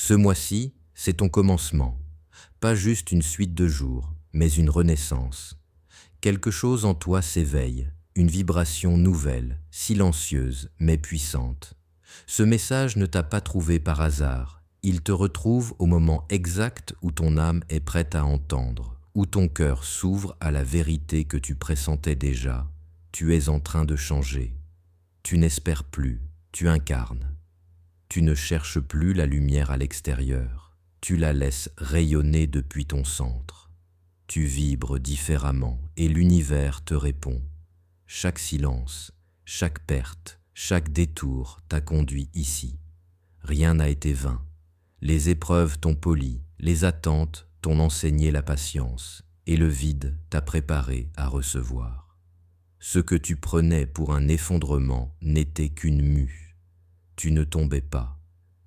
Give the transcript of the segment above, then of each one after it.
Ce mois-ci, c'est ton commencement. Pas juste une suite de jours, mais une renaissance. Quelque chose en toi s'éveille, une vibration nouvelle, silencieuse mais puissante. Ce message ne t'a pas trouvé par hasard. Il te retrouve au moment exact où ton âme est prête à entendre, où ton cœur s'ouvre à la vérité que tu pressentais déjà. Tu es en train de changer. Tu n'espères plus, tu incarnes. Tu ne cherches plus la lumière à l'extérieur. Tu la laisses rayonner depuis ton centre. Tu vibres différemment et l'univers te répond. Chaque silence, chaque perte, chaque détour t'a conduit ici. Rien n'a été vain. Les épreuves t'ont poli, les attentes t'ont enseigné la patience, et le vide t'a préparé à recevoir. Ce que tu prenais pour un effondrement n'était qu'une mue. Tu ne tombais pas,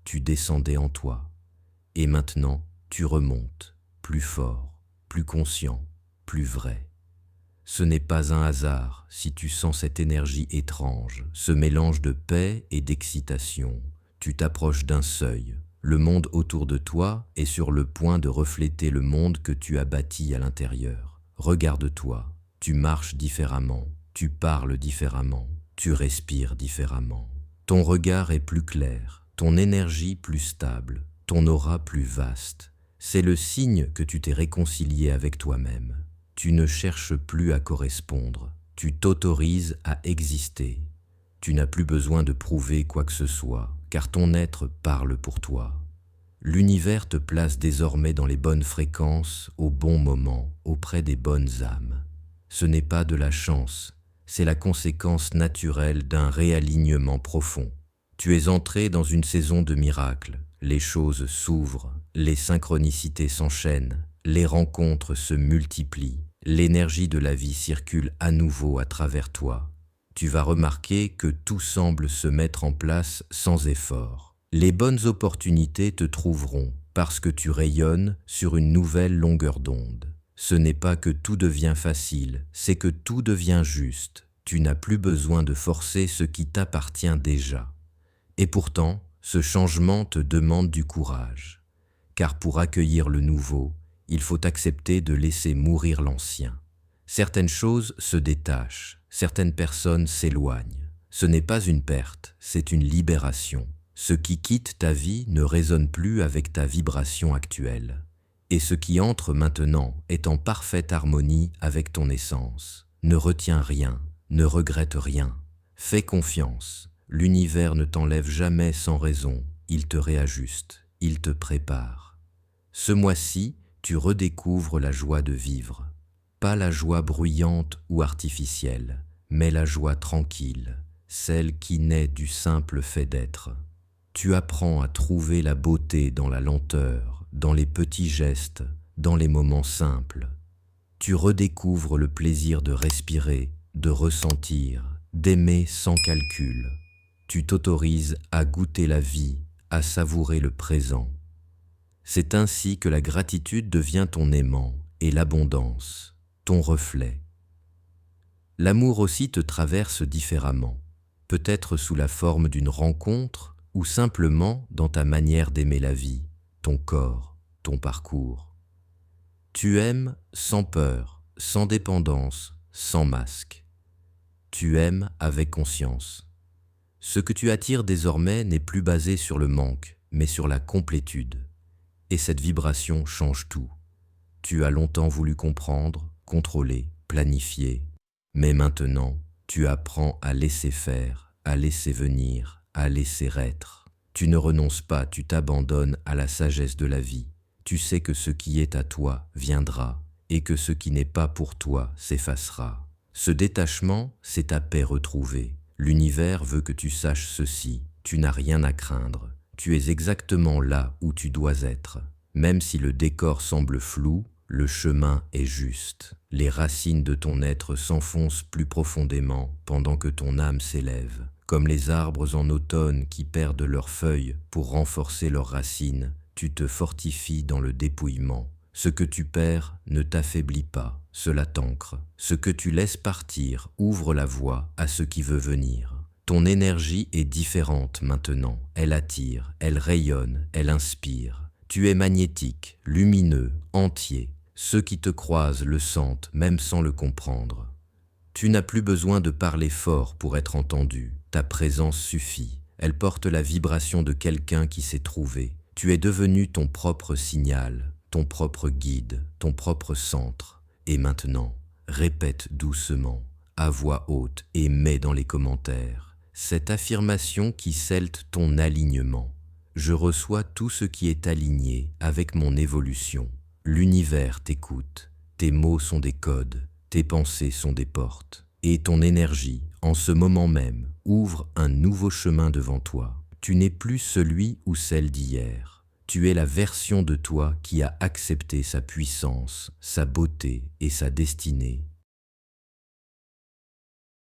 tu descendais en toi. Et maintenant, tu remontes, plus fort, plus conscient, plus vrai. Ce n'est pas un hasard si tu sens cette énergie étrange, ce mélange de paix et d'excitation. Tu t'approches d'un seuil. Le monde autour de toi est sur le point de refléter le monde que tu as bâti à l'intérieur. Regarde-toi, tu marches différemment, tu parles différemment, tu respires différemment. Ton regard est plus clair, ton énergie plus stable, ton aura plus vaste. C'est le signe que tu t'es réconcilié avec toi-même. Tu ne cherches plus à correspondre, tu t'autorises à exister. Tu n'as plus besoin de prouver quoi que ce soit, car ton être parle pour toi. L'univers te place désormais dans les bonnes fréquences, au bon moment, auprès des bonnes âmes. Ce n'est pas de la chance, c'est la conséquence naturelle d'un réalignement profond. Tu es entré dans une saison de miracles. Les choses s'ouvrent, les synchronicités s'enchaînent, les rencontres se multiplient, l'énergie de la vie circule à nouveau à travers toi. Tu vas remarquer que tout semble se mettre en place sans effort. Les bonnes opportunités te trouveront parce que tu rayonnes sur une nouvelle longueur d'onde. Ce n'est pas que tout devient facile, c'est que tout devient juste. Tu n'as plus besoin de forcer ce qui t'appartient déjà. Et pourtant, ce changement te demande du courage. Car pour accueillir le nouveau, il faut accepter de laisser mourir l'ancien. Certaines choses se détachent, certaines personnes s'éloignent. Ce n'est pas une perte, c'est une libération. Ce qui quitte ta vie ne résonne plus avec ta vibration actuelle. Et ce qui entre maintenant est en parfaite harmonie avec ton essence. Ne retiens rien, ne regrette rien. Fais confiance. L'univers ne t'enlève jamais sans raison. Il te réajuste, il te prépare. Ce mois-ci, tu redécouvres la joie de vivre. Pas la joie bruyante ou artificielle, mais la joie tranquille, celle qui naît du simple fait d'être. Tu apprends à trouver la beauté dans la lenteur, dans les petits gestes, dans les moments simples. Tu redécouvres le plaisir de respirer, de ressentir, d'aimer sans calcul. Tu t'autorises à goûter la vie, à savourer le présent. C'est ainsi que la gratitude devient ton aimant et l'abondance, ton reflet. L'amour aussi te traverse différemment, peut-être sous la forme d'une rencontre ou simplement dans ta manière d'aimer la vie, ton corps, ton parcours. Tu aimes sans peur, sans dépendance, sans masque. Tu aimes avec conscience. Ce que tu attires désormais n'est plus basé sur le manque, mais sur la complétude. Et cette vibration change tout. Tu as longtemps voulu comprendre, contrôler, planifier. Mais maintenant, tu apprends à laisser faire, à laisser venir, à laisser être. Tu ne renonces pas, tu t'abandonnes à la sagesse de la vie. Tu sais que ce qui est à toi viendra et que ce qui n'est pas pour toi s'effacera. Ce détachement, c'est ta paix retrouvée. L'univers veut que tu saches ceci, tu n'as rien à craindre. Tu es exactement là où tu dois être. Même si le décor semble flou, le chemin est juste. Les racines de ton être s'enfoncent plus profondément pendant que ton âme s'élève. Comme les arbres en automne qui perdent leurs feuilles pour renforcer leurs racines, tu te fortifies dans le dépouillement. Ce que tu perds ne t'affaiblit pas, cela t'ancre. Ce que tu laisses partir ouvre la voie à ce qui veut venir. Ton énergie est différente maintenant. Elle attire, elle rayonne, elle inspire. Tu es magnétique, lumineux, entier. Ceux qui te croisent le sentent, même sans le comprendre. Tu n'as plus besoin de parler fort pour être entendu. Ta présence suffit. Elle porte la vibration de quelqu'un qui s'est trouvé. Tu es devenu ton propre signal, ton propre guide, ton propre centre. Et maintenant, répète doucement, à voix haute et mets dans les commentaires cette affirmation qui scelle ton alignement. Je reçois tout ce qui est aligné avec mon évolution. L'univers t'écoute. Tes mots sont des codes, tes pensées sont des portes. Et ton énergie, en ce moment même, ouvre un nouveau chemin devant toi. Tu n'es plus celui ou celle d'hier. Tu es la version de toi qui a accepté sa puissance, sa beauté et sa destinée.